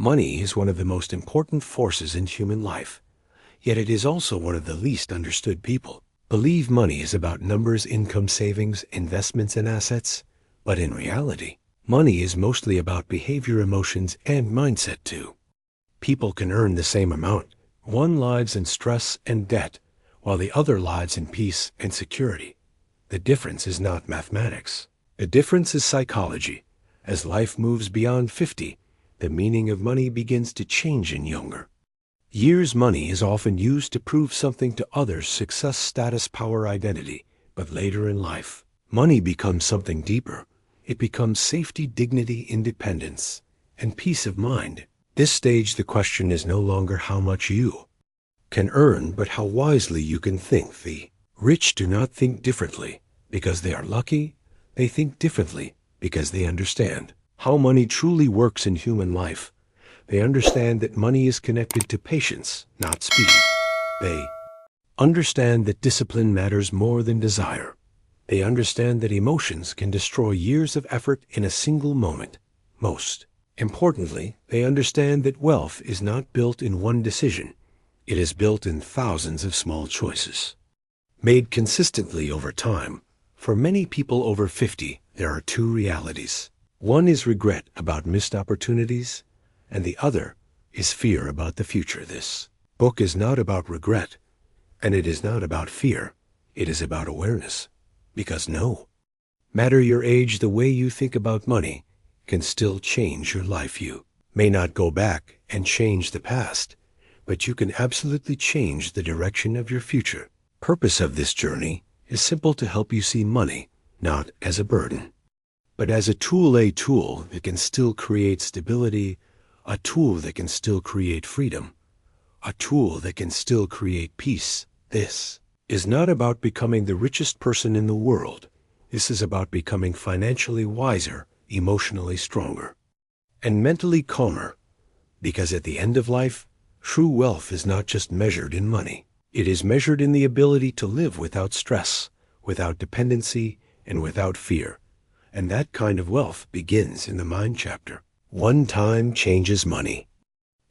Money is one of the most important forces in human life, yet it is also one of the least understood. People believe money is about numbers, income, savings, investments, and assets, but in reality, money is mostly about behavior, emotions, and mindset too. People can earn the same amount. One lives in stress and debt, while the other lives in peace and security. The difference is not mathematics. The difference is psychology. As life moves beyond 50, the meaning of money begins to change in younger years. Money is often used to prove something to others: success, status, power, identity. But later in life, money becomes something deeper. It becomes safety, dignity, independence, and peace of mind. This stage, the question is no longer how much you can earn, but how wisely you can think. The rich do not think differently because they are lucky. They think differently because they understand how money truly works in human life. They understand that money is connected to patience, not speed. They understand that discipline matters more than desire. They understand that emotions can destroy years of effort in a single moment. Most importantly, they understand that wealth is not built in one decision. It is built in thousands of small choices, made consistently over time. For many people over 50, there are two realities. One is regret about missed opportunities, and the other is fear about the future. This book is not about regret, and it is not about fear. It is about awareness. Because no matter your age, the way you think about money can still change your life. You may not go back and change the past, but you can absolutely change the direction of your future. Purpose of this journey is simple: to help you see money not as a burden, but as a tool that can still create stability, a tool that can still create freedom, a tool that can still create peace. This is not about becoming the richest person in the world. This is about becoming financially wiser, emotionally stronger, and mentally calmer. Because at the end of life, true wealth is not just measured in money. It is measured in the ability to live without stress, without dependency, and without fear. And that kind of wealth begins in the mind chapter. One time changes money,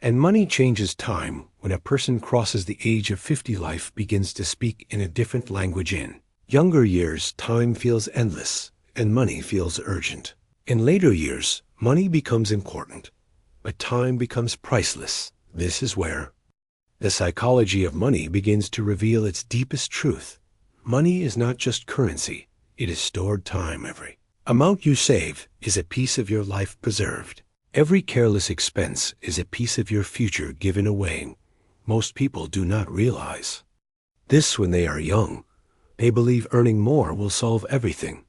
and money changes time. When a person crosses the age of 50, life begins to speak in a different language. In younger years, time feels endless, and money feels urgent. In later years, money becomes important, but time becomes priceless. This is where the psychology of money begins to reveal its deepest truth. Money is not just currency. It is stored time. Every amount you save is a piece of your life preserved. Every careless expense is a piece of your future given away. Most people do not realize this when they are young. They believe earning more will solve everything.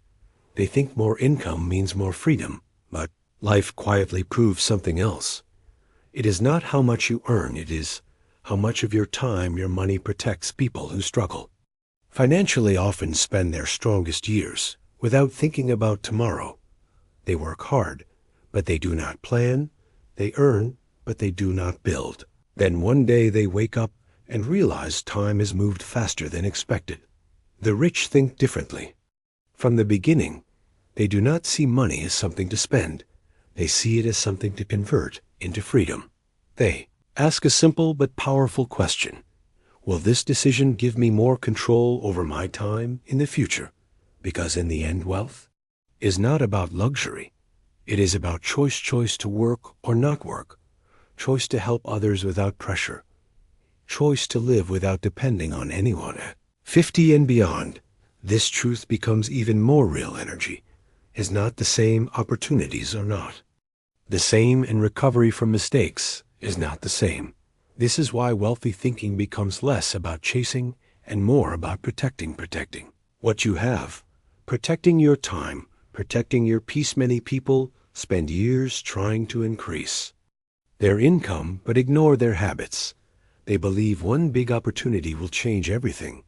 They think more income means more freedom, but life quietly proves something else. It is not how much you earn, it is how much of your time your money protects. People who struggle financially often spend their strongest years without thinking about tomorrow. They work hard, but they do not plan. They earn, but they do not build. Then one day they wake up and realize time has moved faster than expected. The rich think differently. From the beginning, they do not see money as something to spend. They see it as something to convert into freedom. They ask a simple but powerful question: will this decision give me more control over my time in the future? Because in the end, wealth is not about luxury. It is about choice to work or not work, choice to help others without pressure, choice to live without depending on anyone. At 50 and beyond, this truth becomes even more real. Energy is not the same. Opportunities are not the same, and recovery from mistakes is not the same. This is why wealthy thinking becomes less about chasing and more about protecting what you have, protecting your time, protecting your peace. Many people spend years trying to increase their income but ignore their habits. They believe one big opportunity will change everything.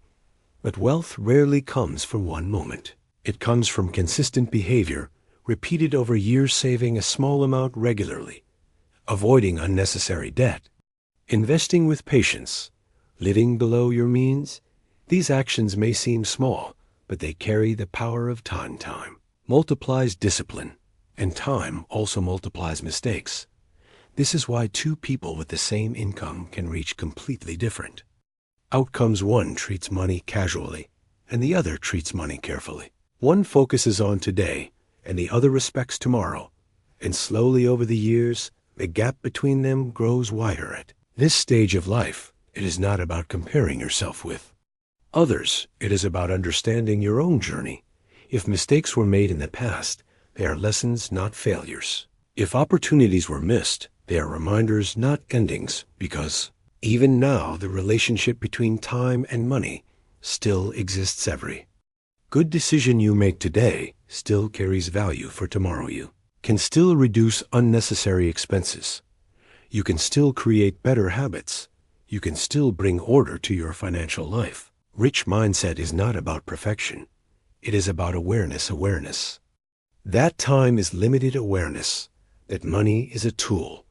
But wealth rarely comes from one moment. It comes from consistent behavior, repeated over years: saving a small amount regularly, avoiding unnecessary debt, investing with patience, living below your means. These actions may seem small, but they carry the power of time. Time multiplies discipline, and time also multiplies mistakes. This is why two people with the same income can reach completely different outcomes. One treats money casually, and the other treats money carefully. One focuses on today, and the other respects tomorrow. And slowly over the years, the gap between them grows wider. At this stage of life, it is not about comparing yourself with others. It is about understanding your own journey. If mistakes were made in the past, they are lessons, not failures. If opportunities were missed, they are reminders, not endings, because even now the relationship between time and money still exists. Every good decision you make today still carries value for tomorrow. You can still reduce unnecessary expenses. You can still create better habits. You can still bring order to your financial life. Rich mindset is not about perfection. It is about awareness. That time is limited. Awareness that money is a tool.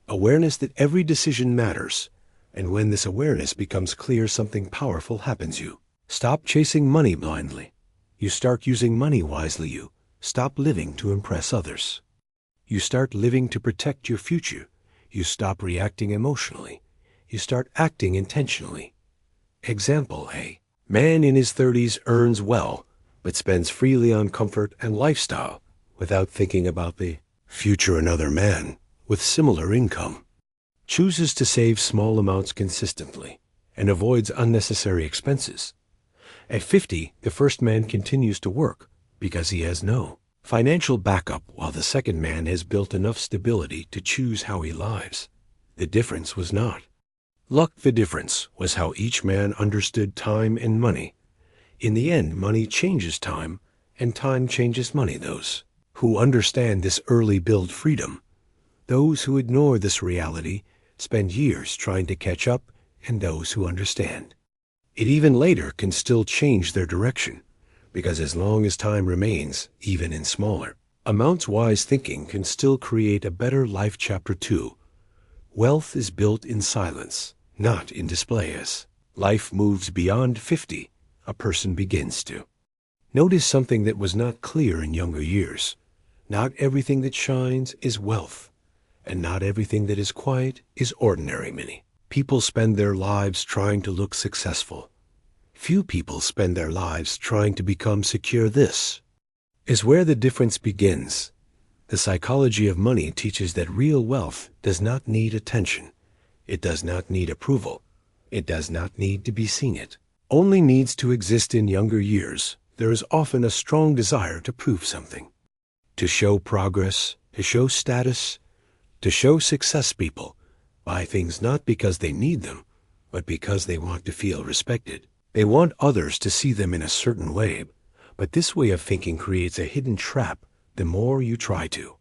Awareness that every decision matters. And when this awareness becomes clear, something powerful happens. You stop chasing money blindly. You start using money wisely. You stop living to impress others. You start living to protect your future. You stop reacting emotionally. You start acting intentionally. Example: a man in his 30s earns well, but spends freely on comfort and lifestyle without thinking about the future. Another man with similar income chooses to save small amounts consistently and avoids unnecessary expenses. At 50, the first man continues to work because he has no financial backup, while the second man has built enough stability to choose how he lives. The difference was not luck. The difference was how each man understood time and money. In the end, money changes time, and time changes money. Those who understand this early build freedom. Those who ignore this reality spend years trying to catch up, and those who understand it even later can still change their direction, because as long as time remains, even in smaller amounts, wise thinking can still create a better life. Chapter 2. Wealth is built in silence, not in display. As life moves beyond 50, a person begins to notice something that was not clear in younger years. Not everything that shines is wealth, and not everything that is quiet is ordinary. Many people spend their lives trying to look successful. Few people spend their lives trying to become secure. This is where the difference begins. The psychology of money teaches that real wealth does not need attention. It does not need approval. It does not need to be seen. It only needs to exist. In younger years, there is often a strong desire to prove something, to show progress, to show status, to show success. People buy things not because they need them, but because they want to feel respected. They want others to see them in a certain way, but this way of thinking creates a hidden trap. The more you try to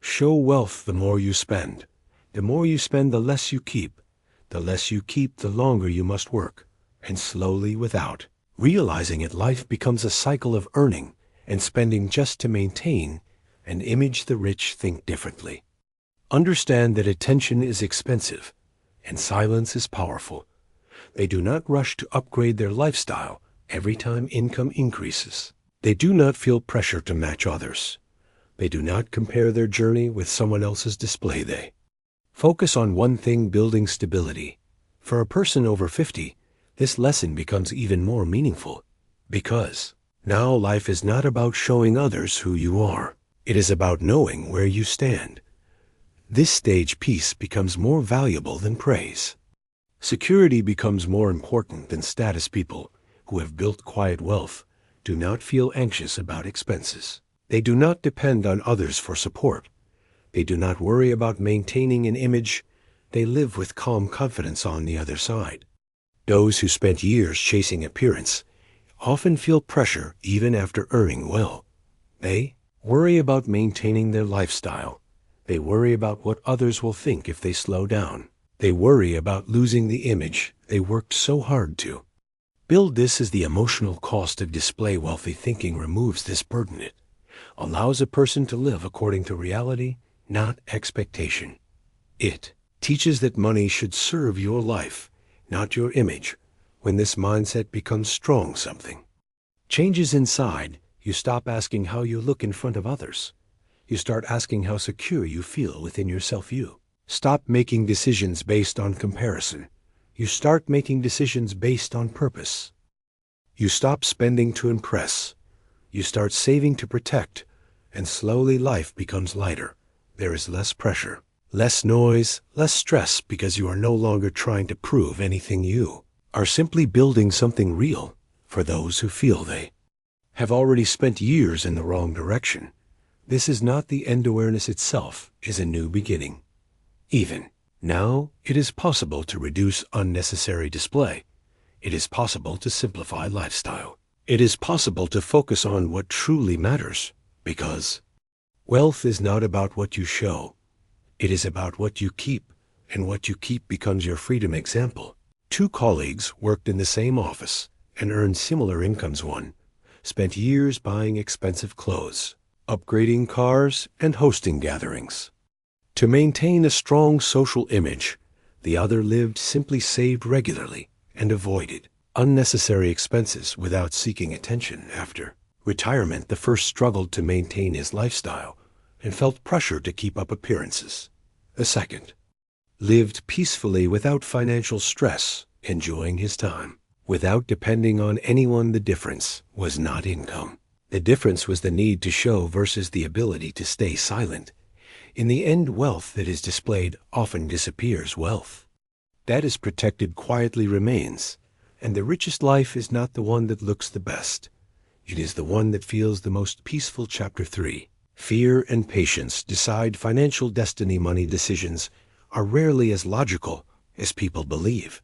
show wealth, the more you spend. The more you spend, the less you keep. The less you keep, the longer you must work. And slowly, without realizing it, life becomes a cycle of earning and spending just to maintain an image. The rich think differently. Understand that attention is expensive and silence is powerful. They do not rush to upgrade their lifestyle every time income increases. They do not feel pressure to match others. They do not compare their journey with someone else's display. They focus on one thing: building stability. For a person over 50, this lesson becomes even more meaningful, because now life is not about showing others who you are. It is about knowing where you stand. This stage, peace becomes more valuable than praise. Security becomes more important than status. People who have built quiet wealth do not feel anxious about expenses. They do not depend on others for support. They do not worry about maintaining an image. They live with calm confidence. On the other side, those who spent years chasing appearance often feel pressure even after earning well. They worry about maintaining their lifestyle. They worry about what others will think if they slow down. They worry about losing the image they worked so hard to build. This is the emotional cost of display. Wealthy thinking removes this burden. It allows a person to live according to reality, not expectation. It teaches that money should serve your life, not your image. When this mindset becomes strong, something changes inside. You stop asking how you look in front of others. You start asking how secure you feel within yourself. You Stop making decisions based on comparison. You start making decisions based on purpose. You stop spending to impress. You start saving to protect, and slowly life becomes lighter. There is less pressure, less noise, less stress because you are no longer trying to prove anything. You are simply building something real for those who feel they have already spent years in the wrong direction. This is not the end. Awareness itself is a new beginning. Even now, it is possible to reduce unnecessary display. It is possible to simplify lifestyle. It is possible to focus on what truly matters, because wealth is not about what you show. It is about what you keep, and what you keep becomes your freedom. Example: two colleagues worked in the same office and earned similar incomes. One spent years buying expensive clothes, upgrading cars, and hosting gatherings to maintain a strong social image. The other lived simply, saved regularly, and avoided unnecessary expenses without seeking attention. After retirement, the first struggled to maintain his lifestyle and felt pressure to keep up appearances. The second lived peacefully without financial stress, enjoying his time without depending on anyone. The difference was not income. The difference was the need to show versus the ability to stay silent. In the end, wealth that is displayed often disappears. Wealth that is protected quietly remains. And the richest life is not the one that looks the best. It is the one that feels the most peaceful. Chapter 3. Fear and patience decide financial destiny. Money decisions are rarely as logical as people believe,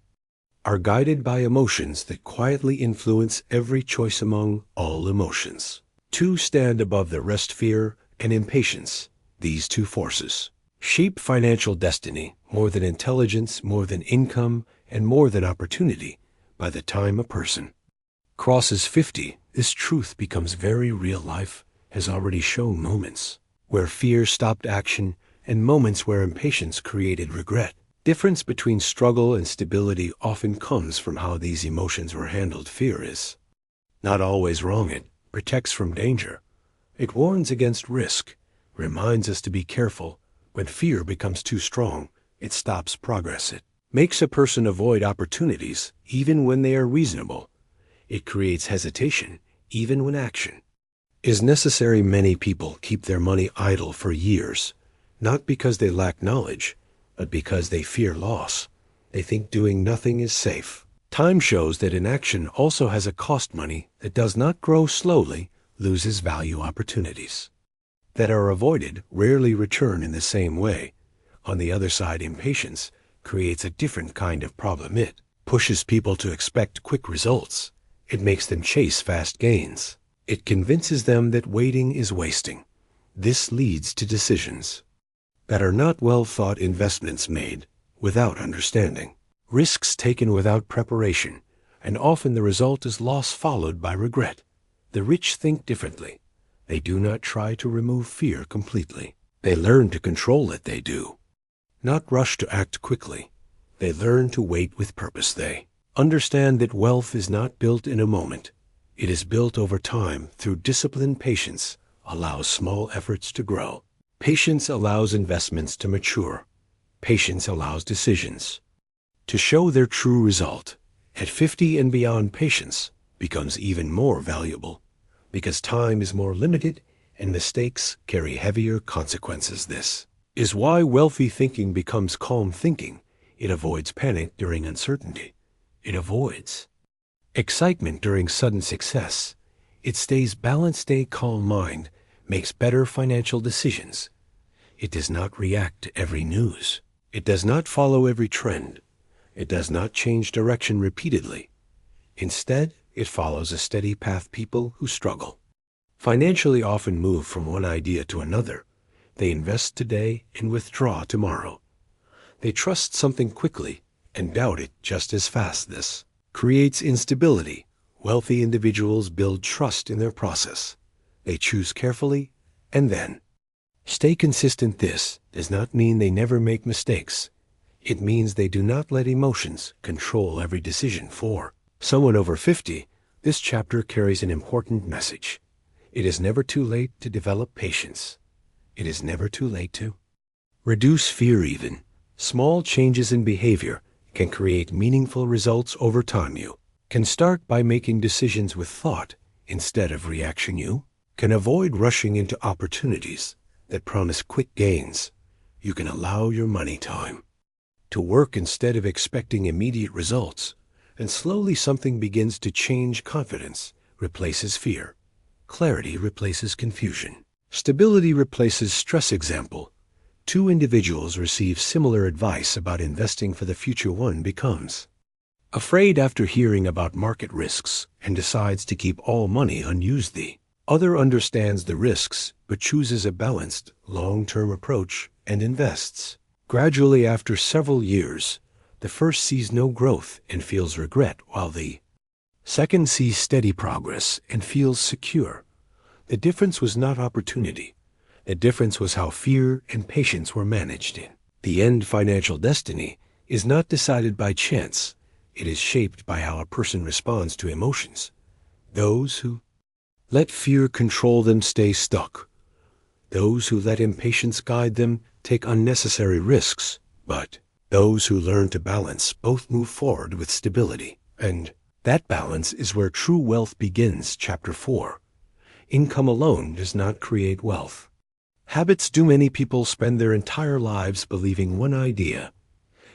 are guided by emotions that quietly influence every choice. Among all emotions, two stand above the rest: fear and impatience. These two forces shape financial destiny more than intelligence, more than income, and more than opportunity. By the time a person crosses 50, this truth becomes very real. Life has already shown moments where fear stopped action and moments where impatience created regret. Difference between struggle and stability often comes from how these emotions were handled. Fear is not always wrong. It protects from danger. It warns against risk, reminds us to be careful. When fear becomes too strong, it stops progress. It makes a person avoid opportunities even when they are reasonable. It creates hesitation even when action is necessary. Many people keep their money idle for years, not because they lack knowledge, but because they fear loss. They think doing nothing is safe. Time shows that inaction also has a cost. Money that does not grow slowly loses value. Opportunities that are avoided rarely return in the same way. On the other side, impatience creates a different kind of problem. It pushes people to expect quick results. It makes them chase fast gains. It convinces them that waiting is wasting. This leads to decisions that are not well thought, investments made without understanding, risks taken without preparation, and often the result is loss followed by regret. The rich think differently. They do not try to remove fear completely. They learn to control it. They do not rush to act quickly. They learn to wait with purpose. They understand that wealth is not built in a moment. It is built over time through discipline. Patience allows small efforts to grow. Patience allows investments to mature. Patience allows decisions to show their true result. At 50 and beyond, patience becomes even more valuable because time is more limited and mistakes carry heavier consequences. This is why wealthy thinking becomes calm thinking. It avoids panic during uncertainty. It avoids excitement during sudden success. It stays balanced. A calm mind makes better financial decisions. It does not react to every news. It does not follow every trend. It does not change direction repeatedly. Instead, it follows a steady path. People who struggle financially often move from one idea to another. They invest today and withdraw tomorrow. They trust something quickly and doubt it just as fast. This creates instability. Wealthy individuals build trust in their process. They choose carefully and then stay consistent. This does not mean they never make mistakes. It means they do not let emotions control every decision. For someone over 50, this chapter carries an important message. It is never too late to develop patience. It is never too late to reduce fear. Even Small changes in behavior can create meaningful results over time. You can start by making decisions with thought instead of reaction. You can avoid rushing into opportunities that promise quick gains. You can allow your money time to work instead of expecting immediate results. And slowly something begins to change. Confidence replaces fear. Clarity replaces confusion. Stability replaces stress. Example: two individuals receive similar advice about investing for the future. One becomes afraid after hearing about market risks and decides to keep all money unused. The other understands the risks but chooses a balanced, long-term approach and invests. Gradually, after several years, the first sees no growth and feels regret, while the second sees steady progress and feels secure. The difference was not opportunity. The difference was how fear and patience were managed. In the end, financial destiny is not decided by chance. It is shaped by how a person responds to emotions. Those who let fear control them stay stuck. Those who let impatience guide them take unnecessary risks. But those who learn to balance both move forward with stability. And that balance is where true wealth begins. Chapter 4. Income alone does not create wealth. Habits do. Many people spend their entire lives believing one idea: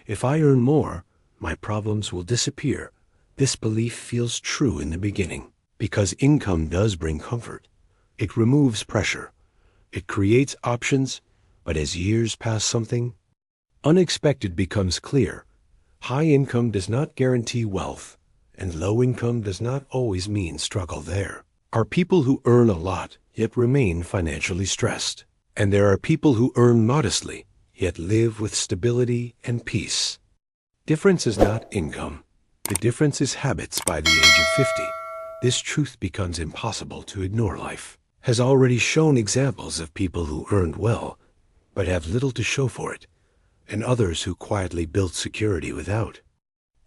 if I earn more, my problems will disappear. This belief feels true in the beginning, because income does bring comfort. It removes pressure. It creates options. But as years pass, something unexpected becomes clear. High income does not guarantee wealth, and low income does not always mean struggle. There are people who earn a lot, yet remain financially stressed. And there are people who earn modestly, yet live with stability and peace. Difference is not income. The difference is habits. By the age of 50, this truth becomes impossible to ignore. Life has already shown examples of people who earned well, but have little to show for it, and others who quietly built security without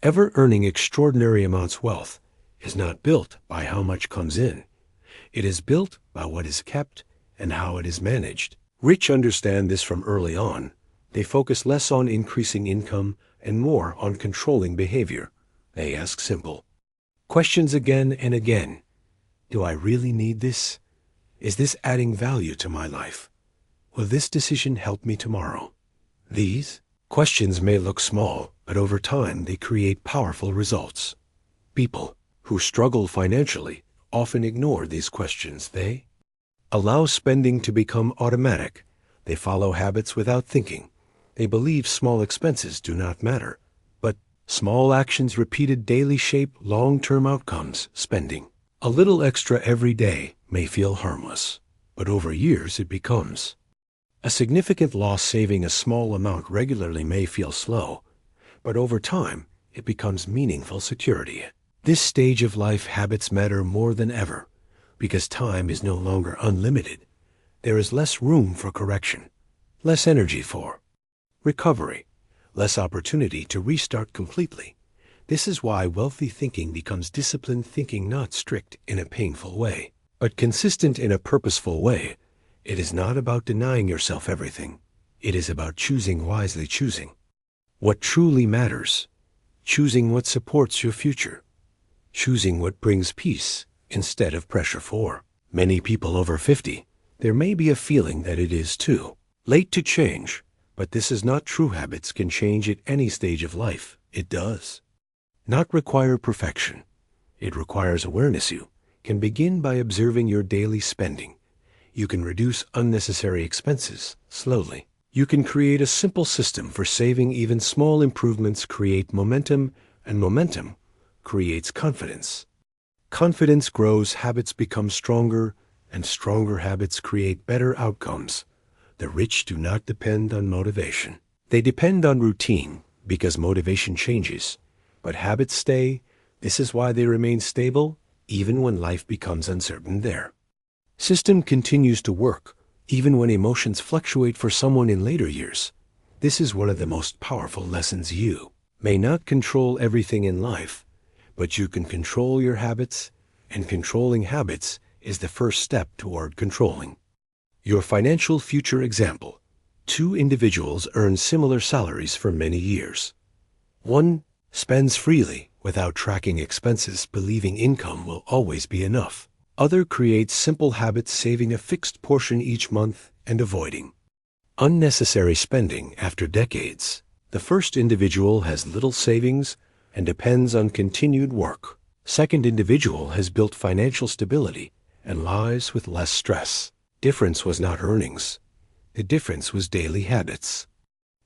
ever earning extraordinary amounts. Wealth is not built by how much comes in. It is built by what is kept and how it is managed. Rich understand this from early on. They focus less on increasing income and more on controlling behavior. They ask simple questions again and again. Do I really need this? Is this adding value to my life? Will this decision help me tomorrow? These questions may look small, but over time they create powerful results. People who struggle financially often ignore these questions. They allow spending to become automatic. They follow habits without thinking. They believe small expenses do not matter. But small actions repeated daily shape long-term outcomes. Spending a little extra every day may feel harmless, but over years it becomes a significant loss. Saving a small amount regularly may feel slow, but over time it becomes meaningful security. This stage of life, habits matter more than ever, because time is no longer unlimited. There is less room for correction, less energy for recovery, less opportunity to restart completely. This is why wealthy thinking becomes disciplined thinking, not strict in a painful way, but consistent in a purposeful way. It is not about denying yourself everything. It is about choosing wisely, choosing what truly matters, choosing what supports your future, choosing what brings peace instead of pressure. For many people over 50, there may be a feeling that it is too late to change, but this is not true. Habits can change at any stage of life. It does not require perfection. It requires awareness. You can begin by observing your daily spending. You can reduce unnecessary expenses slowly. You can create a simple system for saving. Even small improvements create momentum, and momentum creates confidence. Confidence grows, habits become stronger, and stronger habits create better outcomes. The rich do not depend on motivation. They depend on routine, because motivation changes, but habits stay. This is why they remain stable, even when life becomes uncertain. Their system continues to work, even when emotions fluctuate. For someone in later years, this is one of the most powerful lessons. You may not control everything in life, but you can control your habits, and controlling habits is the first step toward controlling your financial future. Example: Two individuals earn similar salaries for many years. One spends freely without tracking expenses, believing income will always be enough. Other creates simple habits, saving a fixed portion each month and avoiding unnecessary spending after decades. The first individual has little savings and depends on continued work. Second individual has built financial stability and lives with less stress. Difference was not earnings. The difference was daily habits.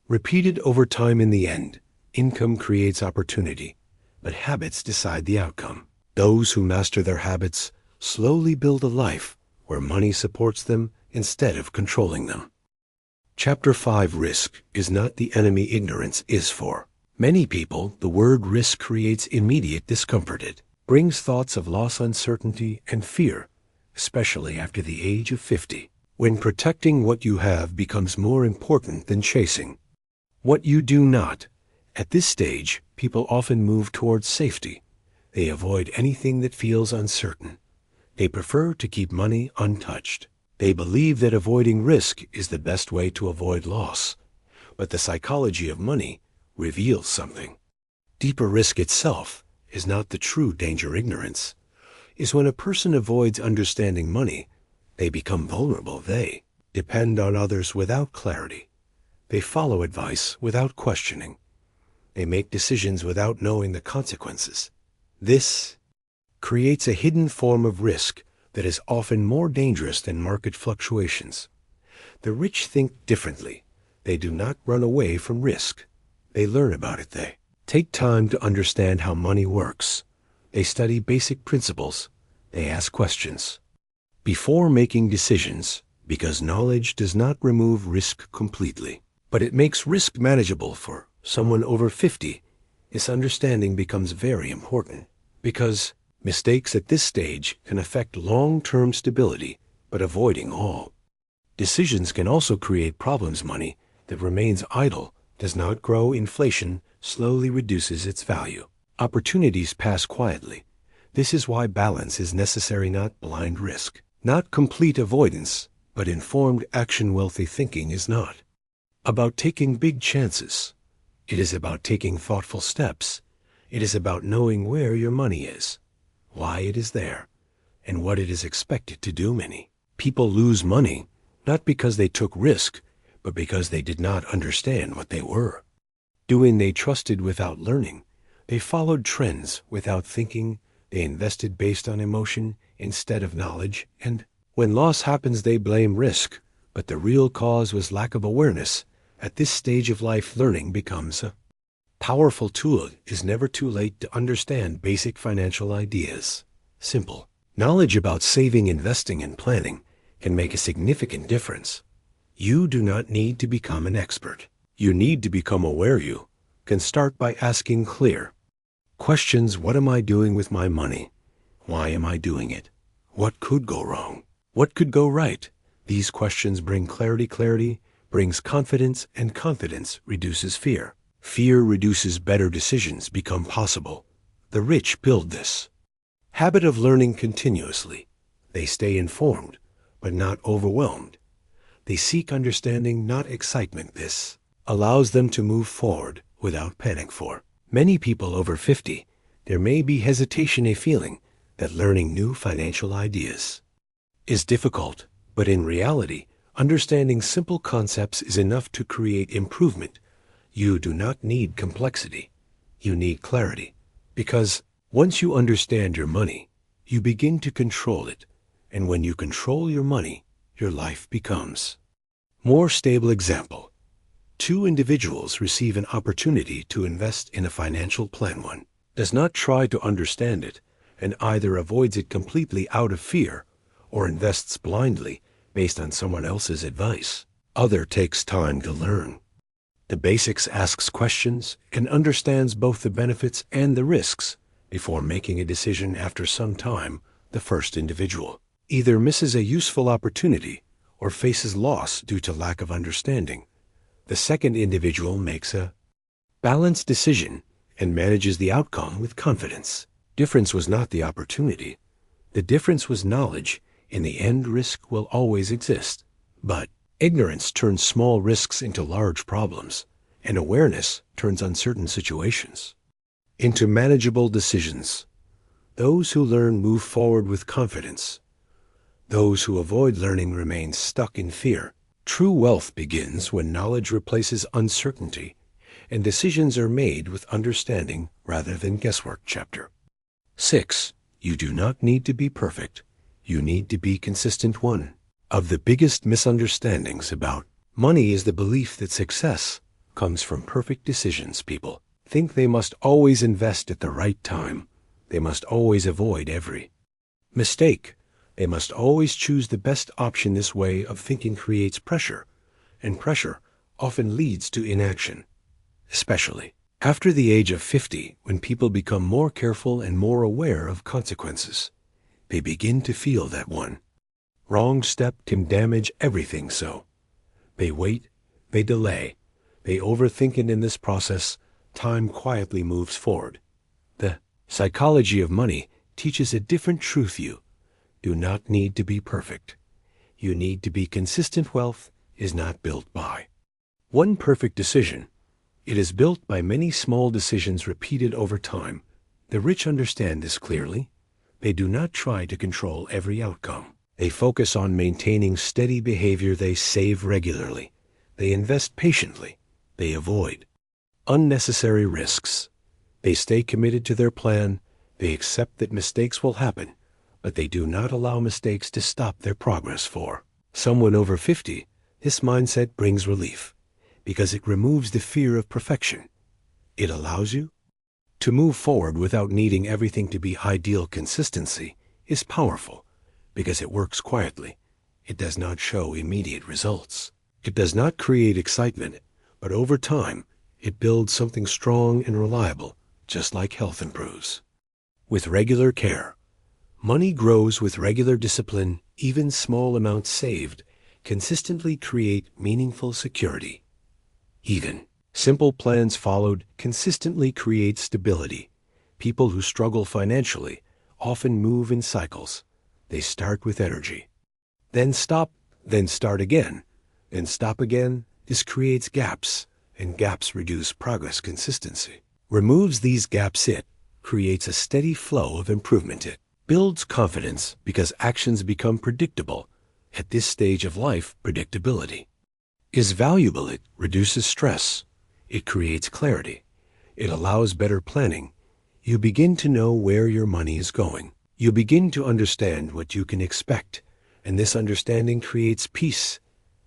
Repeated over time. In the end, income creates opportunity, but habits decide the outcome. Those who master their habits slowly build a life where money supports them instead of controlling them. Chapter 5. Risk is not the enemy ignorance is. For many people, the word risk creates immediate discomfort. It brings thoughts of loss, uncertainty, and fear, especially after the age of 50, when protecting what you have becomes more important than chasing what you do not. At this stage, people often move towards safety. They avoid anything that feels uncertain. They prefer to keep money untouched. They believe that avoiding risk is the best way to avoid loss. But the psychology of money reveals something deeper. Risk itself is not the true danger. Ignorance is when a person avoids understanding money. They become vulnerable. They depend on others without clarity. They follow advice without questioning. They make decisions without knowing the consequences. This creates a hidden form of risk that is often more dangerous than market fluctuations. The rich think differently. They do not run away from risk. They learn about it. They take time to understand how money works. They study basic principles. They ask questions before making decisions, because knowledge does not remove risk completely, but it makes risk manageable. For someone over 50, this understanding becomes very important, because mistakes at this stage can affect long-term stability, but avoiding all decisions can also create problems. Money that remains idle does not grow. Inflation slowly reduces its value. Opportunities pass quietly. This is why balance is necessary, not blind risk, not complete avoidance, but informed action. Wealthy thinking is not about taking big chances. It is about taking thoughtful steps. It is about knowing where your money is, why it is there, and what it is expected to do. Many people lose money not because they took risk, but because they did not understand what they were doing. They trusted without learning. They followed trends without thinking. They invested based on emotion instead of knowledge. And when loss happens, they blame risk, but the real cause was lack of awareness. At this stage of life, learning becomes a powerful tool. It is never too late to understand basic financial ideas. Simple knowledge about saving, investing, and planning can make a significant difference. You do not need to become an expert. You need to become aware. You can start by asking clear questions. What am I doing with my money? Why am I doing it? What could go wrong? What could go right? These questions bring clarity. Clarity brings confidence, and confidence reduces fear. Fear reduces. Better decisions become possible. The rich build this habit of learning continuously. They stay informed, but not overwhelmed. They seek understanding, not excitement. This allows them to move forward without panic. For many people over 50, there may be hesitation, a feeling that learning new financial ideas is difficult, but in reality, understanding simple concepts is enough to create improvement. You do not need complexity. You need clarity, because once you understand your money, you begin to control it. And when you control your money, your life becomes more stable. Example: two individuals receive an opportunity to invest in a financial plan. One does not try to understand it and either avoids it completely out of fear or invests blindly based on someone else's advice. Other takes time to learn the basics, asks questions, and understands both the benefits and the risks before making a decision. After some time, the first individual either misses a useful opportunity or faces loss due to lack of understanding. The second individual makes a balanced decision and manages the outcome with confidence. Difference was not the opportunity. The difference was knowledge. In the end, risk will always exist, but Ignorance turns small risks into large problems, and awareness turns uncertain situations into manageable decisions. Those who learn move forward with confidence. Those who avoid learning remain stuck in fear. True wealth begins when knowledge replaces uncertainty and decisions are made with understanding rather than guesswork. Chapter 6. You do not need to be perfect. You need to be consistent. One of the biggest misunderstandings about money is the belief that success comes from perfect decisions. People think they must always invest at the right time. They must always avoid every mistake. They must always choose the best option. This way of thinking creates pressure, and pressure often leads to inaction, especially after the age of 50, when people become more careful and more aware of consequences. They begin to feel that one wrong step can damage everything, so they wait, they delay, they overthink, and in this process, time quietly moves forward. The psychology of money teaches a different truth. You do not need to be perfect. You need to be consistent. Wealth is not built by one perfect decision. It is built by many small decisions repeated over time. The rich understand this clearly. They do not try to control every outcome. They focus on maintaining steady behavior. They save regularly. They invest patiently. They avoid unnecessary risks. They stay committed to their plan. They accept that mistakes will happen, but they do not allow mistakes to stop their progress. For someone over 50, this mindset brings relief because it removes the fear of perfection. It allows you to move forward without needing everything to be ideal. Consistency is powerful because it works quietly. It does not show immediate results. It does not create excitement, but over time, it builds something strong and reliable, just like health improves with regular care. Money grows with regular discipline. Even small amounts saved consistently create meaningful security. Even simple plans followed consistently create stability. People who struggle financially often move in cycles. They start with energy, then stop, then start again, then stop again. This creates gaps, and gaps reduce progress. Consistency removes these gaps. It creates a steady flow of improvement. It builds confidence because actions become predictable. At this stage of life, predictability is valuable. It reduces stress. It creates clarity. It allows better planning. You begin to know where your money is going. You begin to understand what you can expect, and this understanding creates peace.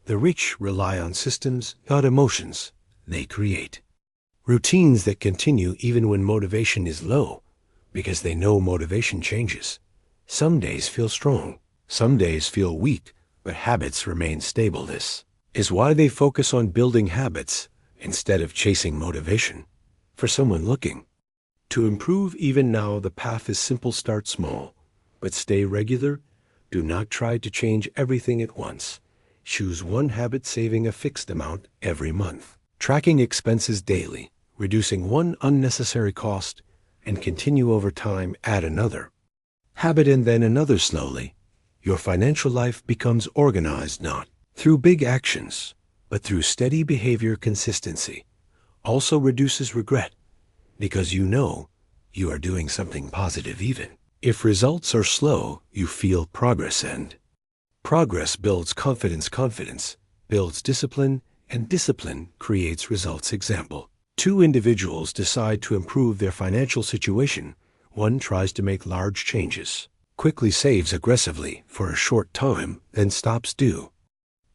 The rich rely on systems, not emotions. They create routines that continue even when motivation is low, because they know motivation changes. Some days feel strong, some days feel weak, but habits remain stable. This is why they focus on building habits instead of chasing motivation. For someone looking to improve even now, the path is simple. Start small, but stay regular. Do not try to change everything at once. Choose one habit, saving a fixed amount every month, tracking expenses daily, reducing one unnecessary cost, and continue over time. Add another habit and then another. Slowly, your financial life becomes organized, not through big actions, but through steady behavior. Consistency also reduces regret because you know you are doing something positive. Even if results are slow, you feel progress, and progress builds confidence. Confidence builds discipline, and discipline creates results. Example: two individuals decide to improve their financial situation. One tries to make large changes, quickly saves aggressively for a short time, then stops due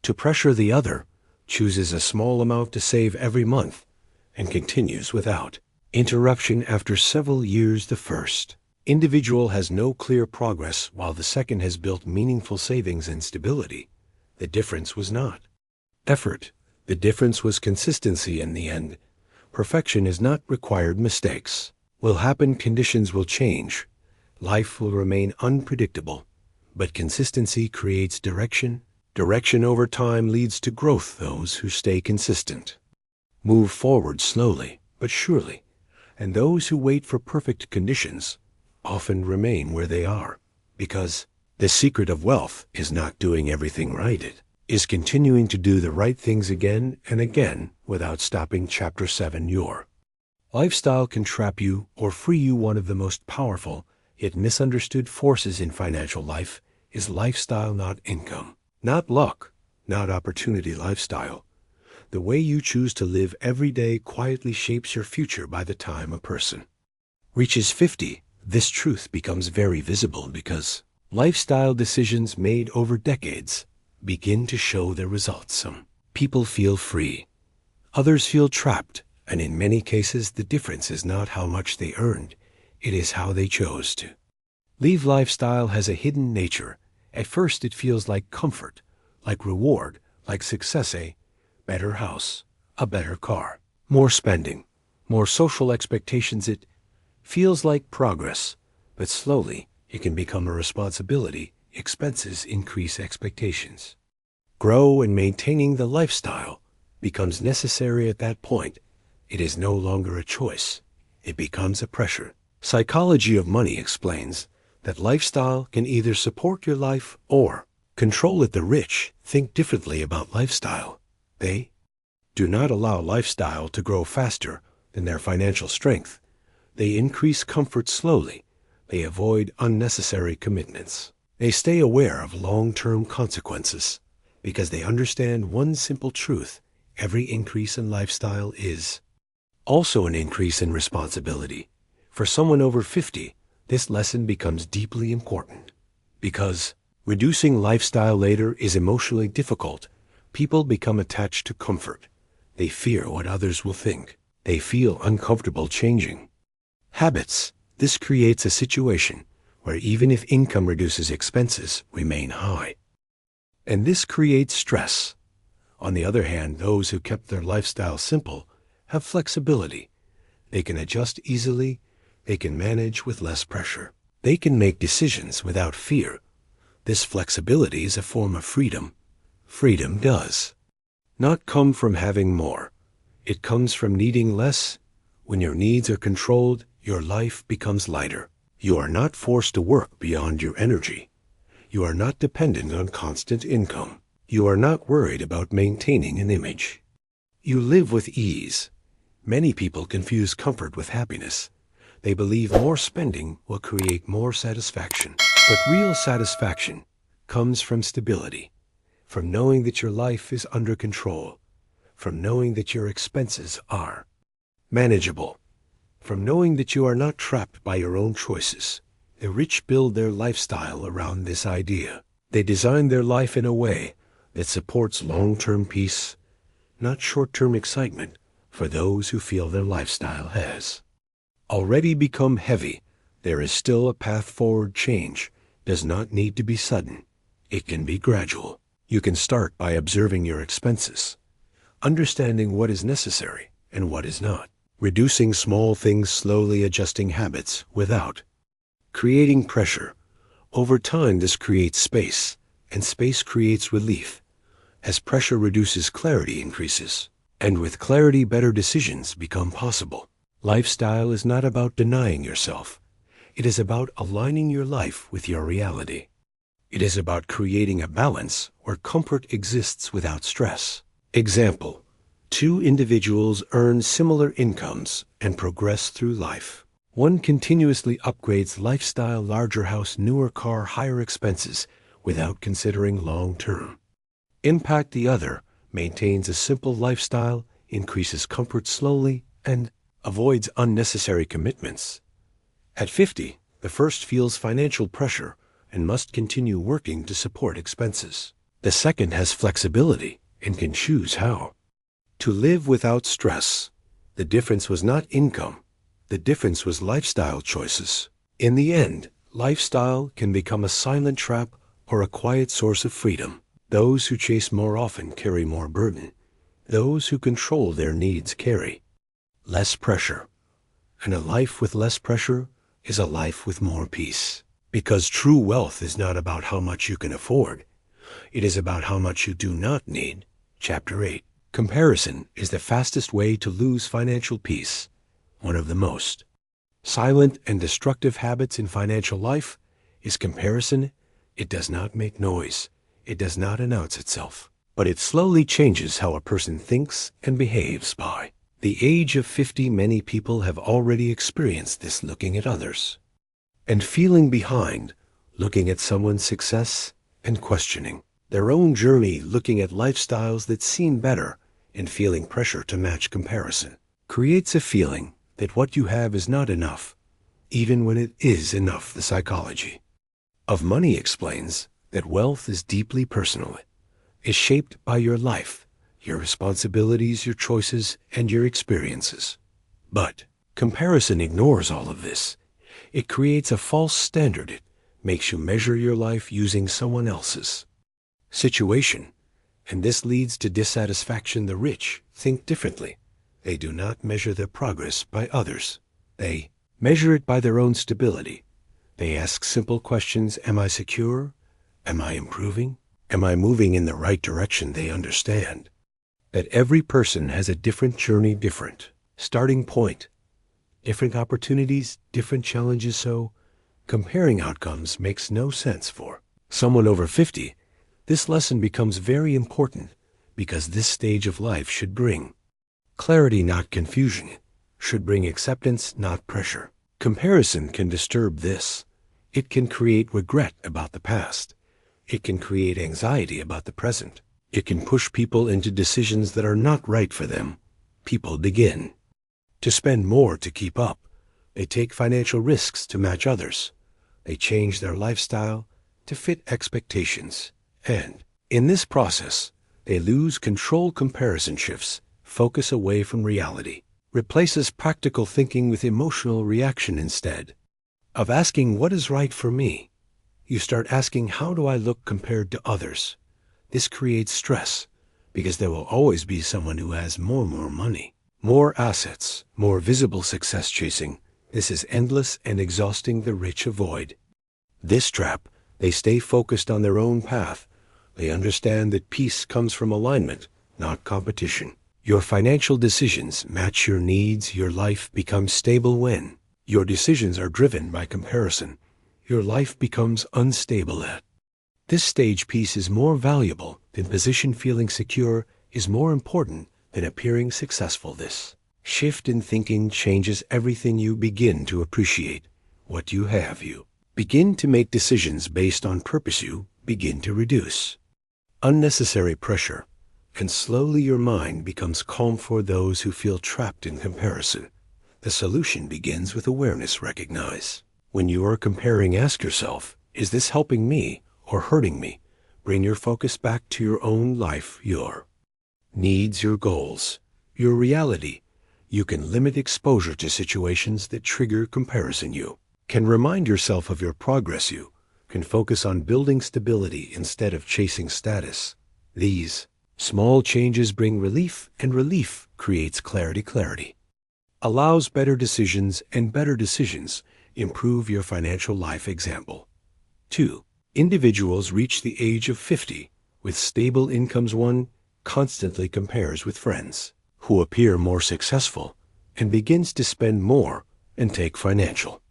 to pressure. The other chooses a small amount to save every month and continues without interruption. After several years, the first individual has no clear progress, while the second has built meaningful savings and stability. The difference was not effort. The difference was consistency. In the end, perfection is not required. Mistakes will happen, conditions will change, life will remain unpredictable, but consistency creates direction. Direction over time leads to growth. Those who stay consistent move forward slowly but surely, and those who wait for perfect conditions often remain where they are, because the secret of wealth is not doing everything right. It is continuing to do the right things again and again without stopping. Chapter 7. Your lifestyle can trap you or free you. One of the most powerful yet misunderstood forces in financial life is lifestyle, not income, not luck, not opportunity. Lifestyle, the way you choose to live every day, quietly shapes your future. By the time a person reaches 50, this truth becomes very visible because lifestyle decisions made over decades begin to show their results. Some people feel free, others feel trapped, and in many cases the difference is not how much they earned, it is how they chose to live. Lifestyle has a hidden nature. At first it feels like comfort, like reward, like success: a better house, a better car, more spending, more social expectations. It feels like progress, but slowly it can become a responsibility. Expenses increase, expectations grow, and maintaining the lifestyle becomes necessary. At that point, it is no longer a choice. It becomes a pressure. Psychology of money explains that lifestyle can either support your life or control it. The rich think differently about lifestyle. They do not allow lifestyle to grow faster than their financial strength. They increase comfort slowly. They avoid unnecessary commitments. They stay aware of long-term consequences because they understand one simple truth: every increase in lifestyle is also an increase in responsibility. For someone over 50, this lesson becomes deeply important because reducing lifestyle later is emotionally difficult. People become attached to comfort. They fear what others will think. They feel uncomfortable changing habits. This creates a situation where even if income reduces, expenses remain high. And this creates stress. On the other hand, those who kept their lifestyle simple have flexibility. They can adjust easily. They can manage with less pressure. They can make decisions without fear. This flexibility is a form of freedom. Freedom does not come from having more. It comes from needing less. When your needs are controlled, your life becomes lighter. You are not forced to work beyond your energy. You are not dependent on constant income. You are not worried about maintaining an image. You live with ease. Many people confuse comfort with happiness. They believe more spending will create more satisfaction. But real satisfaction comes from stability, from knowing that your life is under control, from knowing that your expenses are manageable, from knowing that you are not trapped by your own choices. The rich build their lifestyle around this idea. They design their life in a way that supports long-term peace, not short-term excitement. For those who feel their lifestyle has already become heavy, there is still a path forward. Change does not need to be sudden. It can be gradual. You can start by observing your expenses, understanding what is necessary and what is not, reducing small things, slowly adjusting habits without creating pressure. Over time, this creates space, and space creates relief. As pressure reduces, clarity increases, and with clarity, better decisions become possible. Lifestyle is not about denying yourself. It is about aligning your life with your reality. It is about creating a balance where comfort exists without stress. Example: two individuals earn similar incomes and progress through life. One continuously upgrades lifestyle: larger house, newer car, higher expenses, without considering long-term impact. The other maintains a simple lifestyle, increases comfort slowly, and avoids unnecessary commitments. At 50, the first feels financial pressure and must continue working to support expenses. The second has flexibility and can choose how to live without stress. The difference was not income. The difference was lifestyle choices. In the end, lifestyle can become a silent trap or a quiet source of freedom. Those who chase more often carry more burden. Those who control their needs carry less pressure. And a life with less pressure is a life with more peace. Because true wealth is not about how much you can afford. It is about how much you do not need. Chapter 8. Comparison is the fastest way to lose financial peace. One of the most silent and destructive habits in financial life is comparison. It does not make noise. It does not announce itself. but it slowly changes how a person thinks and behaves. By the age of 50, many people have already experienced this, looking at others and feeling behind, looking at someone's success and questioning their own journey, looking at lifestyles that seem better and feeling pressure to match. Comparison creates a feeling that what you have is not enough, even when it is enough. The psychology of money explains that wealth is deeply personal, is shaped by your life, your responsibilities, your choices, and your experiences. But comparison ignores all of this. It creates a false standard. It makes you measure your life using someone else's situation, and this leads to dissatisfaction. The rich think differently. They do not measure their progress by others. They measure it by their own stability. They ask simple questions. Am I secure? Am I improving? Am I moving in the right direction? They understand that every person has a different journey, different starting point, different opportunities, different challenges. So comparing outcomes makes no sense. For someone over 50, this lesson becomes very important because this stage of life should bring clarity, not confusion. It should bring acceptance, not pressure. Comparison can disturb this. It can create regret about the past. It can create anxiety about the present. It can push people into decisions that are not right for them. People begin to spend more to keep up. They take financial risks to match others. They change their lifestyle to fit expectations. And in this process, they lose control. Comparison shifts focus away from reality, replaces practical thinking with emotional reaction. Instead of asking what is right for me, you start asking how do I look compared to others. This creates stress because there will always be someone who has more money, more assets, more visible success. Chasing this is endless and exhausting. The rich avoid this trap. They stay focused on their own path. They understand that peace comes from alignment, not competition. Your financial decisions match your needs. Your life becomes stable. When your decisions are driven by comparison, your life becomes unstable. At this stage, peace is more valuable than position. Feeling secure is more important than appearing successful. This shift in thinking changes everything. You begin to appreciate what you have. You begin to make decisions based on purpose. You begin to reduce unnecessary pressure, and slowly your mind becomes calm. For those who feel trapped in comparison, the solution begins with awareness. Recognize when you are comparing. Ask yourself, is this helping me or hurting me? Bring your focus back to your own life, your needs, your goals, your reality. You can limit exposure to situations that trigger comparison. You can remind yourself of your progress. You can focus on building stability instead of chasing status. These small changes bring relief, and relief creates clarity. Clarity allows better decisions, and better decisions improve your financial life. Example 2. Individuals reach the age of 50 with stable incomes. One constantly compares with friends who appear more successful and begins to spend more and take financial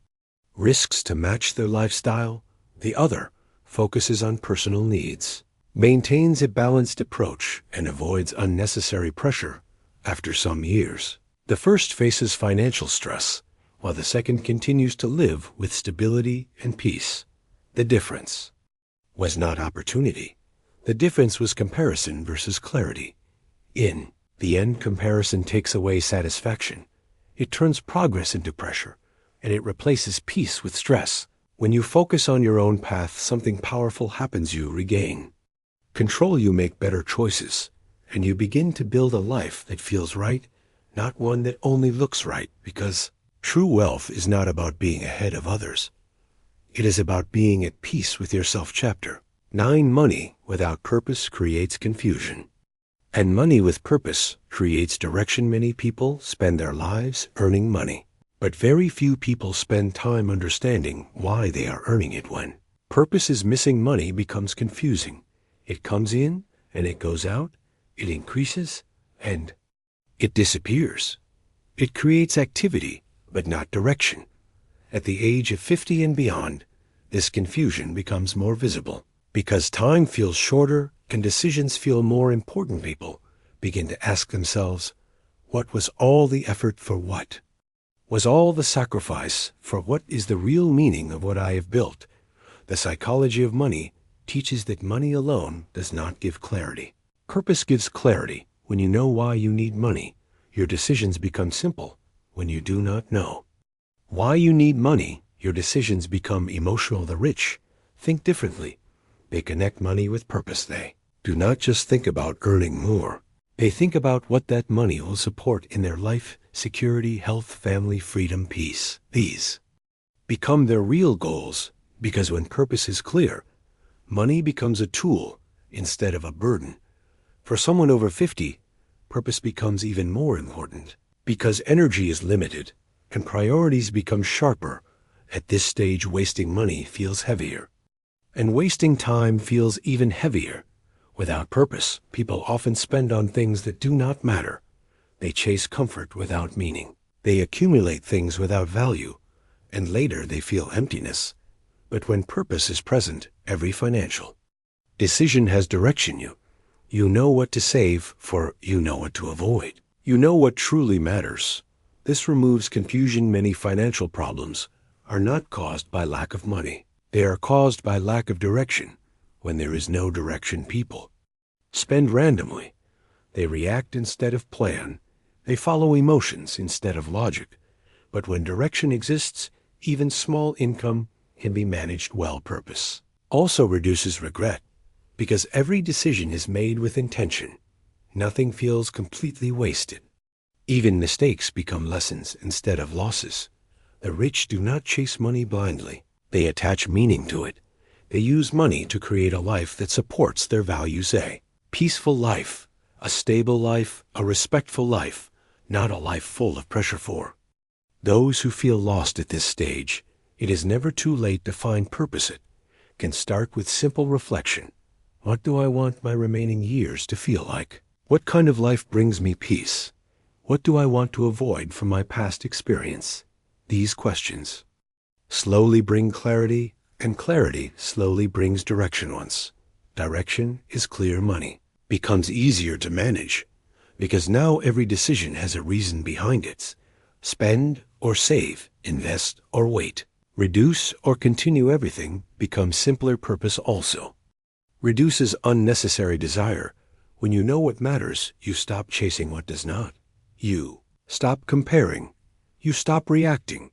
risks to match their lifestyle. The other focuses on personal needs, maintains a balanced approach, and avoids unnecessary pressure. After some years, the first faces financial stress, while the second continues to live with stability and peace. The difference was not opportunity. The difference was comparison versus clarity. In the end, comparison takes away satisfaction. It turns progress into pressure, and it replaces peace with stress. When you focus on your own path, something powerful happens. You regain control. You make better choices, and you begin to build a life that feels right, not one that only looks right. Because true wealth is not about being ahead of others. It is about being at peace with yourself. Chapter 9. Money without purpose creates confusion, and money with purpose creates direction. Many people spend their lives earning money, but very few people spend time understanding why they are earning it. When purpose is missing, money becomes confusing. It comes in and it goes out. It increases and it disappears. It creates activity, but not direction. At the age of 50 and beyond, this confusion becomes more visible because time feels shorter Can decisions feel more important? People begin to ask themselves, what was all the effort for what? Was all the sacrifice for what is the real meaning of what I have built? The psychology of money teaches that money alone does not give clarity. Purpose gives clarity. When you know why you need money, your decisions become simple. When you do not know why you need money, your decisions become emotional. The rich think differently. They connect money with purpose. They do not just think about earning more. They think about what that money will support in their life: security, health, family, freedom, peace. These become their real goals, because when purpose is clear, money becomes a tool instead of a burden. For someone over 50, purpose becomes even more important because energy is limited and priorities become sharper. At this stage, wasting money feels heavier, and wasting time feels even heavier. Without purpose, people often spend on things that do not matter. They chase comfort without meaning. They accumulate things without value, and later they feel emptiness. But when purpose is present, every financial decision has direction. You know what to save for, you know what to avoid. You know what truly matters. This removes confusion. Many financial problems are not caused by lack of money. They are caused by lack of direction. When there is no direction, people spend randomly. They react instead of plan. They follow emotions instead of logic. But when direction exists, even small income can be managed well. Purpose also reduces regret, because every decision is made with intention. Nothing feels completely wasted. Even mistakes become lessons instead of losses. The rich do not chase money blindly. They attach meaning to it. They use money to create a life that supports their values: a peaceful life, a stable life, a respectful life, not a life full of pressure. For those who feel lost at this stage, it is never too late to find purpose. It can start with simple reflection. What do I want my remaining years to feel like? What kind of life brings me peace? What do I want to avoid from my past experience? These questions slowly bring clarity, and clarity slowly brings direction. Once direction is clear, money becomes easier to manage, because now every decision has a reason behind it. Spend or save, invest or wait, reduce or continue, everything becomes simpler. Purpose also reduces unnecessary desire. When you know what matters, you stop chasing what does not. You stop comparing. You stop reacting.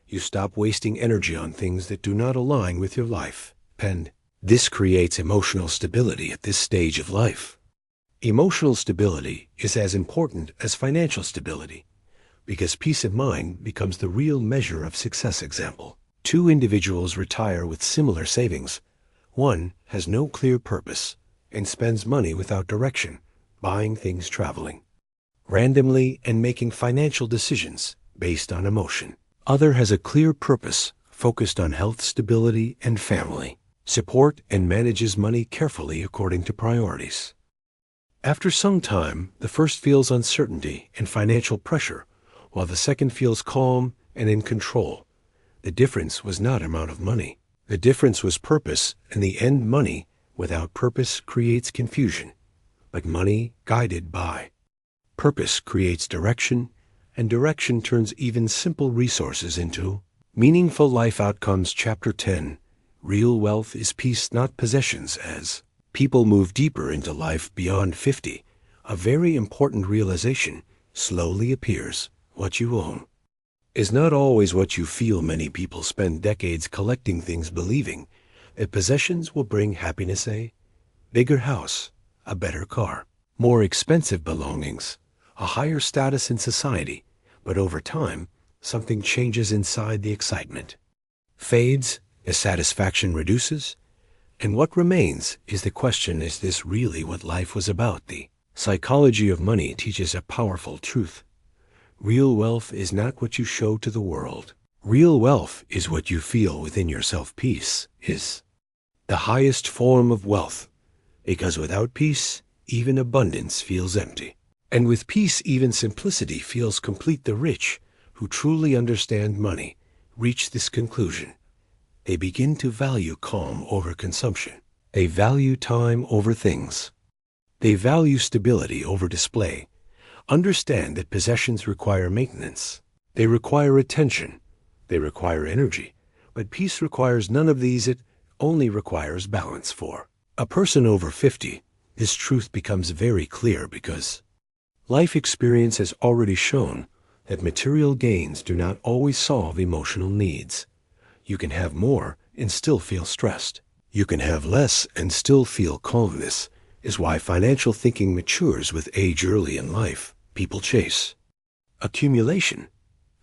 You stop wasting energy on things that do not align with your life. And this creates emotional stability at this stage of life. Emotional stability is as important as financial stability, because peace of mind becomes the real measure of success. Example: two individuals retire with similar savings. One has no clear purpose and spends money without direction, buying things, traveling randomly, and making financial decisions based on emotion. Other has a clear purpose, focused on health, stability, and family support, and manages money carefully according to priorities. After some time, the first feels uncertainty and financial pressure, while the second feels calm and in control. The difference was not amount of money. The difference was purpose. In the end, money without purpose creates confusion, but money guided by purpose creates direction, and direction turns even simple resources into meaningful life outcomes. Chapter 10: Real wealth is peace, not possessions. As people move deeper into life beyond 50, a very important realization slowly appears: what you own is not always what you feel. Many people spend decades collecting things, believing that possessions will bring happiness: a bigger house, a better car, more expensive belongings, a higher status in society. But over time, something changes inside. The excitement fades, the satisfaction reduces, and what remains is the question: is this really what life was about? The psychology of money teaches a powerful truth. Real wealth is not what you show to the world. Real wealth is what you feel within yourself. Peace is the highest form of wealth, because without peace, even abundance feels empty. And with peace, even simplicity feels complete. The rich, who truly understand money, reach this conclusion. They begin to value calm over consumption, They value time over things. They value stability over display. Understand that possessions require maintenance. They require attention. They require energy. But peace requires none of these. It only requires balance. For a person over 50, this truth becomes very clear because life experience has already shown that material gains do not always solve emotional needs. You can have more and still feel stressed. You can have less and still feel calm. This is why financial thinking matures with age. Early in life, people chase accumulation.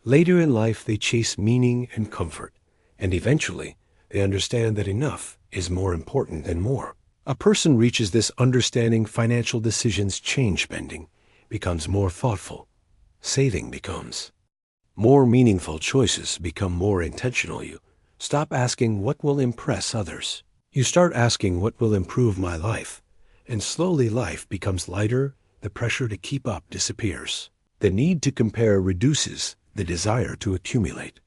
Later in life, they chase meaning and comfort. And eventually, they understand that enough is more important than more. A person reaches this understanding. Financial decisions change. Spending becomes more thoughtful. Saving becomes more meaningful. Choices become more intentional. You stop asking what will impress others. You start asking what will improve my life. And slowly life becomes lighter. The pressure to keep up disappears. The need to compare reduces. The desire to accumulate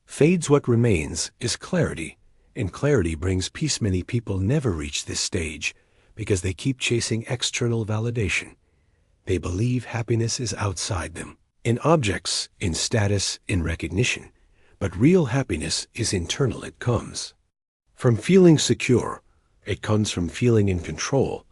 fades. What remains is clarity, and clarity brings peace. Many people never reach this stage because they keep chasing external validation. They believe happiness is outside them, in objects, in status, in recognition. But real happiness is internal. It comes from feeling secure. It comes from feeling in control.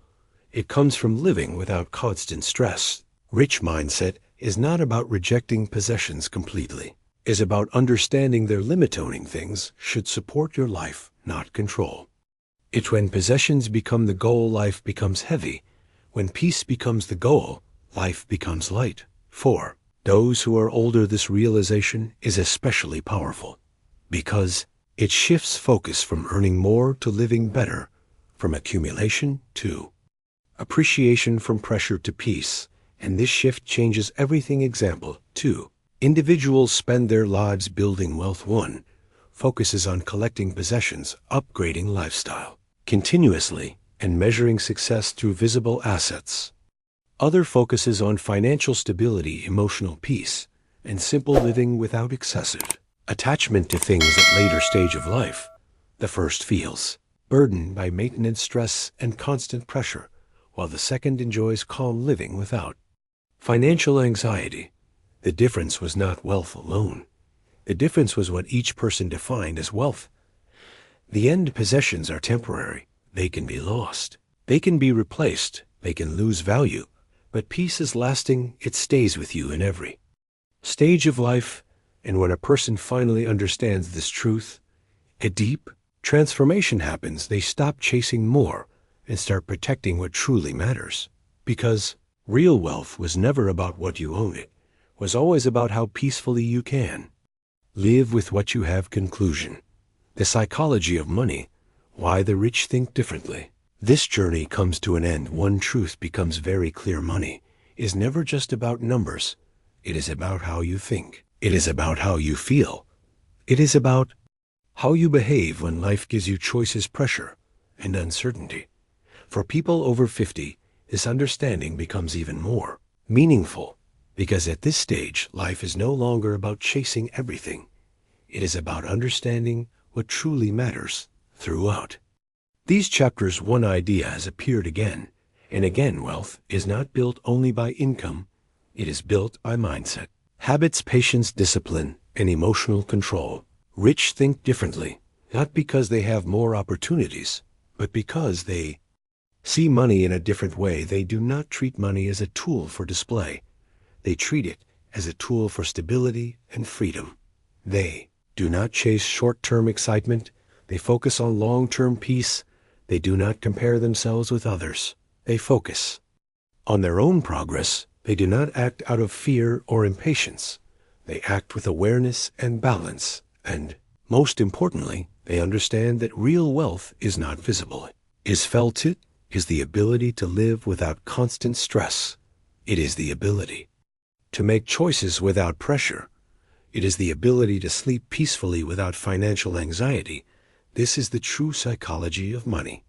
It comes from living without constant stress. Rich mindset is not about rejecting possessions completely. It is about understanding their limiting things should support your life, not control. It's when possessions become the goal, life becomes heavy. When peace becomes the goal, life becomes light. For those who are older, this realization is especially powerful because it shifts focus from earning more to living better, from accumulation to appreciation, from pressure to peace. And this shift changes everything. Example 2. Individuals spend their lives building wealth. 1 focuses on collecting possessions, upgrading lifestyle continuously, and measuring success through visible assets. Other focuses on financial stability, emotional peace, and simple living without excessive attachment to things. At later stage of life, the first feels burdened by maintenance, stress, and constant pressure, while the second enjoys calm living without financial anxiety. The difference was not wealth alone. The difference was what each person defined as wealth. The end possessions are temporary. They can be lost. They can be replaced. They can lose value. But peace is lasting. It stays with you in every stage of life. And when a person finally understands this truth, a deep transformation happens. They stop chasing more and start protecting what truly matters. Because real wealth was never about what you own. It was always about how peacefully you can live with what you have. Conclusion. The psychology of money. Why the rich think differently. This journey comes to an end. One truth becomes very clear. Money is never just about numbers. It is about how you think. It is about how you feel. It is about how you behave when life gives you choices, pressure, and uncertainty. For people over 50, this understanding becomes even more meaningful because at this stage, life is no longer about chasing everything. It is about understanding what truly matters throughout these chapters. One idea has appeared again and again. Wealth is not built only by income. It is built by mindset, habits, patience, discipline, and emotional control. Rich think differently, not because they have more opportunities, but because they see money in a different way. They do not treat money as a tool for display. They treat it as a tool for stability and freedom. They do not chase short-term excitement. They focus on long-term peace. They do not compare themselves with others. They focus on their own progress. They do not act out of fear or impatience. They act with awareness and balance. And most importantly, they understand that real wealth is not visible. It is felt. It is the ability to live without constant stress. It is the ability to make choices without pressure. It is the ability to sleep peacefully without financial anxiety. This is the true psychology of money.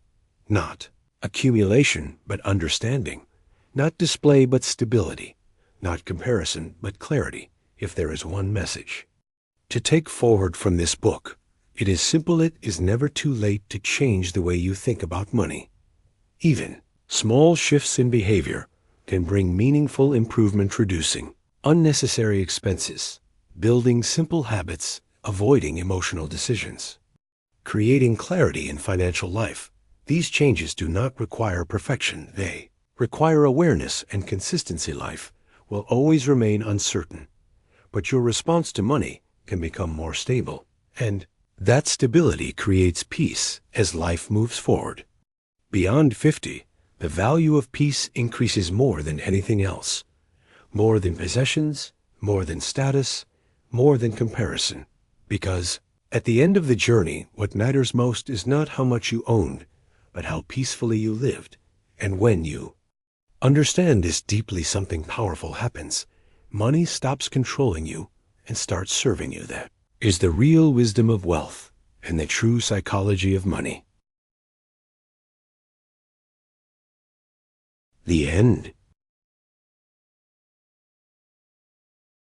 Not accumulation, but understanding. Not display, but stability. Not comparison, but clarity. If there is one message to take forward from this book, It is simple. It is never too late to change the way you think about money. Even small shifts in behavior can bring meaningful improvement, reducing unnecessary expenses, building simple habits, avoiding emotional decisions, creating clarity in financial life. These changes do not require perfection. They require awareness and consistency. Life will always remain uncertain, but your response to money can become more stable, and that stability creates peace as life moves forward. Beyond 50, the value of peace increases more than anything else, more than possessions, more than status, more than comparison. Because at the end of the journey, what matters most is not how much you owned, but how peacefully you lived. And when you understand this deeply, something powerful happens. Money stops controlling you and starts serving you. That is the real wisdom of wealth and the true psychology of money. The end.